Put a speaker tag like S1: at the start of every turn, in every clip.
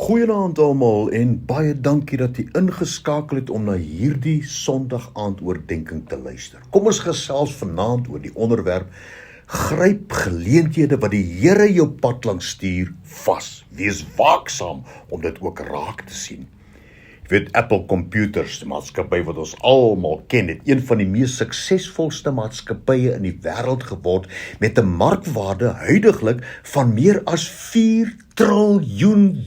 S1: Goeienaand almal en baie dankie dat jy ingeskakel het om na hierdie Sondag aand oordenking te luister. Kom ons gesels vanaand oor die onderwerp: gryp geleenthede wat die Here jou pad langs stuur vas. Wees waaksaam om dit ook raak te sien. Jy weet, Apple Computers, die maatskappy wat ons almal ken, het een van die mees suksesvolste maatskappye in die wêreld geword met 'n markwaarde huidiglik van meer as $4 triljoen.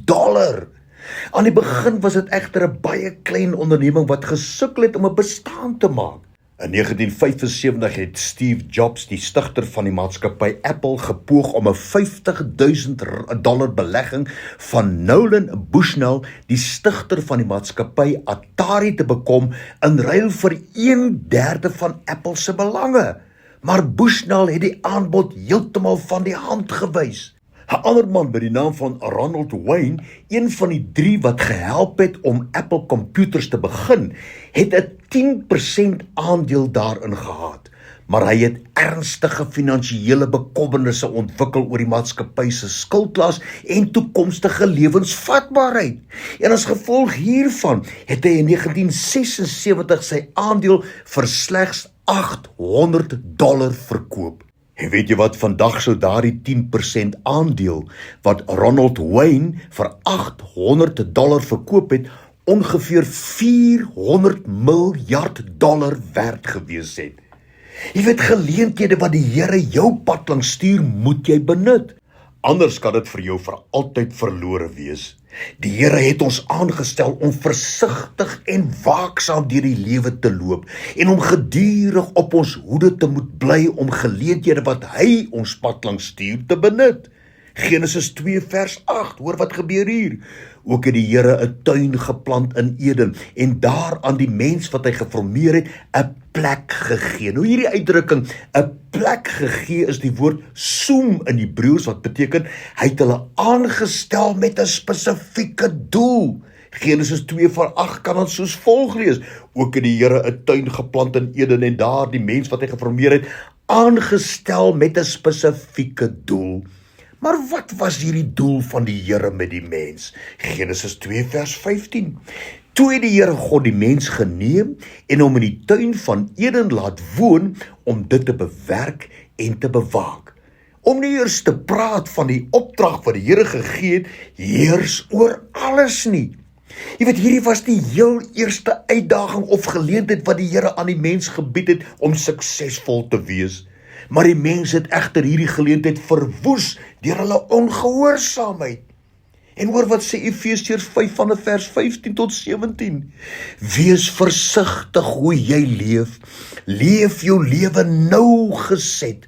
S1: Aan die begin was dit egter 'n baie klein onderneming wat gesukkel het om 'n bestaan te maak. In 1975 het Steve Jobs, die stigter van die maatskappy Apple, gepoog om 'n $50.000 belegging van Nolan Bushnell, die stigter van die maatskappy Atari, te bekom in ruil vir 1/3 van Apple se belange. Maar Bushnell het die aanbod heeltemal van die hand gewys. 'n ander man by die naam van Ronald Wayne, een van die 3 wat gehelp het om Apple Computers te begin, het 'n 10% aandeel daarin gehad. Maar hy het ernstige finansiële bekommernisse ontwikkel oor die maatskappy se skuldlas en toekomstige lewensvatbaarheid. En as gevolg hiervan het hy in 1976 sy aandeel vir slegs $800 verkoop. En weet jy wat, vandag sou daardie 10% aandeel wat Ronald Wayne vir $800 verkoop het, ongeveer $400 miljard werd gewees het. Jy weet, geleenthede wat die Here jou pad langs stuur, moet jy benut. Anders kan dit vir jou vir altyd verlore wees. Die Here het ons aangestel om versigtig en waaksaam deur die lewe te loop en om gedurig op ons hoede te moet bly om geleenthede wat hy ons pad langs stuur te benut. Genesis 2 vers 8, hoor wat gebeur hier. Ook het die Here 'n tuin geplant in Eden en daar aan die mens wat hy geformeer het 'n plek gegee. Nou hierdie uitdrukking, 'n plek gegee, is die woord soem in Hebreëus wat beteken hy het hulle aangestel met 'n spesifieke doel. Genesis 2 vers 8 kan ons soos volg lees. Ook het die Here 'n tuin geplant in Eden en daar die mens wat hy geformeer het aangestel met 'n spesifieke doel. Maar wat was hierdie doel van die Here met die mens? Genesis 2 vers 15. Toe het die Here God die mens geneem en hom in die tuin van Eden laat woon om dit te bewerk en te bewaak. Om nie eers te praat van die opdrag wat die Here gegee het, heers oor alles nie. Jy weet, hierdie was die heel eerste uitdaging of geleentheid wat die Here aan die mens gebied het om suksesvol te wees. Maar die mens het egter hierdie geleentheid verwoes deur hulle ongehoorsaamheid. En hoor wat sê Efesiërs 5 vanaf vers 15 tot 17. Wees versigtig hoe jy leef. Leef jou lewe nougeset,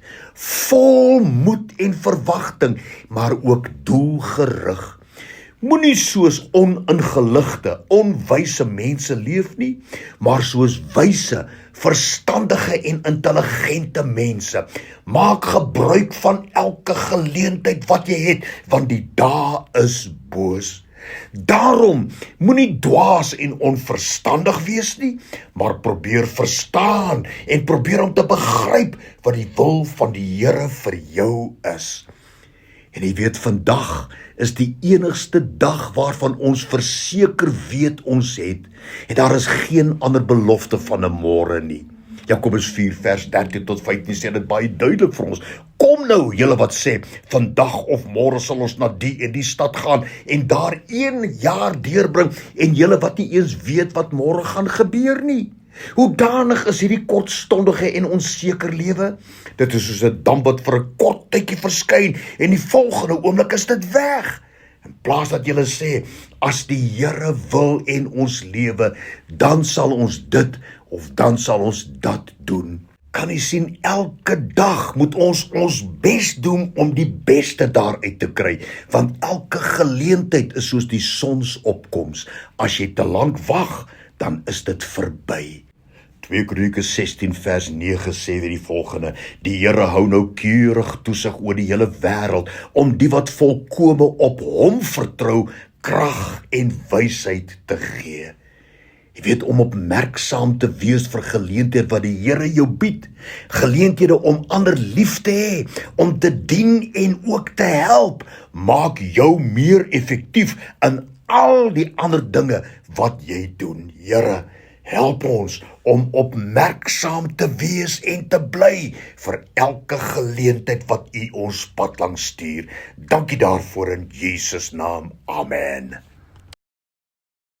S1: vol moed en verwagting, maar ook doelgerig. Moenie soos oningeligte, onwyse mense leef nie, maar soos wyse, verstandige en intelligente mense. Maak gebruik van elke geleentheid wat jy het, want die dae is boos. Daarom moenie dwaas en onverstandig wees nie, maar probeer verstaan en probeer om te begryp wat die wil van die Here vir jou is. En jy weet, vandag is die enigste dag waarvan ons verseker weet ons het, en daar is geen ander belofte van 'n môre nie. Jakobus 4 vers 13 tot 15 sê dit baie duidelik vir ons. Kom nou, julle wat sê, vandag of môre sal ons na die en die stad gaan en daar 1 jaar deurbring, en julle wat nie eens weet wat môre gaan gebeur nie. Hoedanig is hierdie kortstondige en onseker lewe? Dit is soos 'n damp wat vir 'n kort tydjie verskyn en die volgende oomblik is dit weg. In plaas dat jy sê, as die Here wil en ons lewe, dan sal ons dit of dan sal ons dat doen. Kan jy sien, elke dag moet ons ons bes doen om die beste daaruit te kry, want elke geleentheid is soos die sonsopkoms. As jy te lank wag, dan is dit verby. 2 Kronieke 16 vers 9 sê weer die volgende: die Here hou noukeurig toesig oor die hele wêreld, om die wat volkome op hom vertrou, krag en wysheid te gee. Jy weet, om opmerksaam te wees vir geleenthede wat die Here jou bied. Geleenthede om ander lief te hê, om te dien en ook te help, maak jou meer effektief in al die ander dinge wat jy doen. Here, help ons om opmerksaam te wees en te bly vir elke geleentheid wat U ons pad langs stuur. Dankie daarvoor in Jesus naam. Amen.